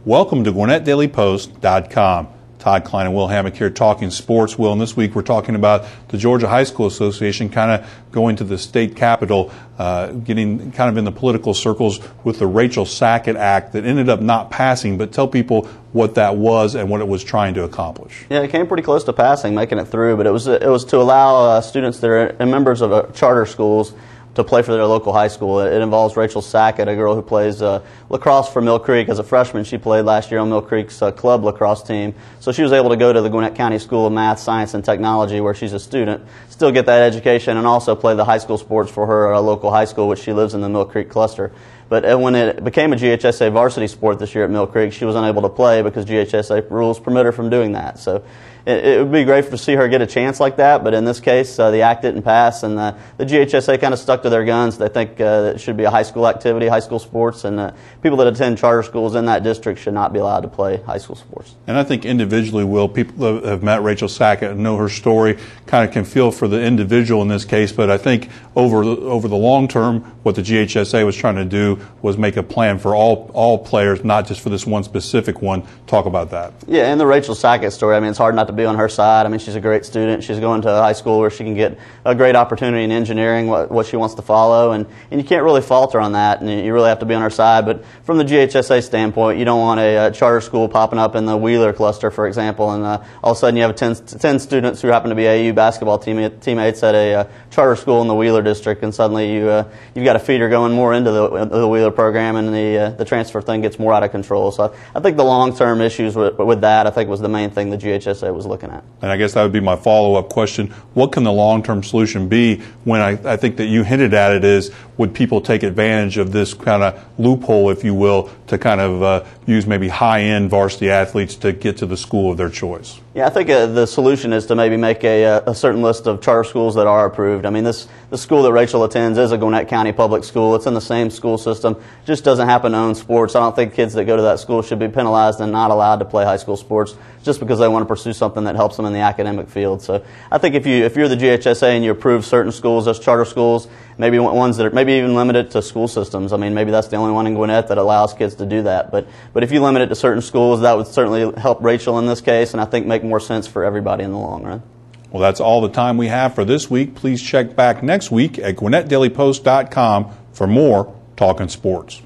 Welcome to GwinnettDailyPost.com. Todd Cline and Will Hammock here talking sports. Will, and this week we're talking about the Georgia High School Association kind of going to the state capitol, getting kind of in the political circles with the Rachel Sackett Act that ended up not passing. But tell people what that was and what it was trying to accomplish. Yeah, it came pretty close to passing, making it through, but it was to allow students that are members of charter schools to play for their local high school. It involves Rachel Sackett, a girl who plays lacrosse for Mill Creek. As a freshman, she played last year on Mill Creek's club lacrosse team. So she was able to go to the Gwinnett County School of Math, Science, and Technology, where she's a student, still get that education, and also play the high school sports for her local high school, which she lives in the Mill Creek cluster. But when it became a GHSA varsity sport this year at Mill Creek, she was unable to play because GHSA rules permit her from doing that. So it would be great to see her get a chance like that, but in this case, the act didn't pass, and the GHSA kind of stuck to their guns. They think that it should be a high school activity, high school sports, and people that attend charter schools in that district should not be allowed to play high school sports. And I think individually, Will, people that have met Rachel Sackett and know her story kind of can feel for the individual in this case, but I think over the long term, what the GHSA was trying to do was make a plan for all players, not just for this one specific one. Talk about that. Yeah, and the Rachel Sackett story, I mean, it's hard not to be on her side. I mean, she's a great student. She's going to a high school where she can get a great opportunity in engineering, what she wants to follow, and you can't really fault her on that, and you really have to be on her side. But from the GHSA standpoint, you don't want a charter school popping up in the Wheeler cluster, for example, and all of a sudden you have 10 students who happen to be AU basketball teammates at a charter school in the Wheeler district, and suddenly you've got a feeder going more into the Wheeler program, and the transfer thing gets more out of control. So I think the long-term issues with that, I think, was the main thing the GHSA was looking at. And I guess that would be my follow-up question. What can the long-term solution be when I think that you hinted at it is, would people take advantage of this kind of loophole, if you will, to kind of use maybe high-end varsity athletes to get to the school of their choice? Yeah, I think the solution is to maybe make a certain list of charter schools that are approved. I mean, the school that Rachel attends is a Gwinnett County public school. It's in the same school system. Just doesn't happen to own sports. I don't think kids that go to that school should be penalized and not allowed to play high school sports just because they want to pursue something that helps them in the academic field. So I think if you're the GHSA and you approve certain schools as charter schools, maybe ones that are maybe even limited to school systems. I mean, maybe that's the only one in Gwinnett that allows kids to do that. But if you limit it to certain schools, that would certainly help Rachel in this case, and I think make more sense for everybody in the long run. Well, that's all the time we have for this week. Please check back next week at GwinnettDailyPost.com for more Talkin' Sports.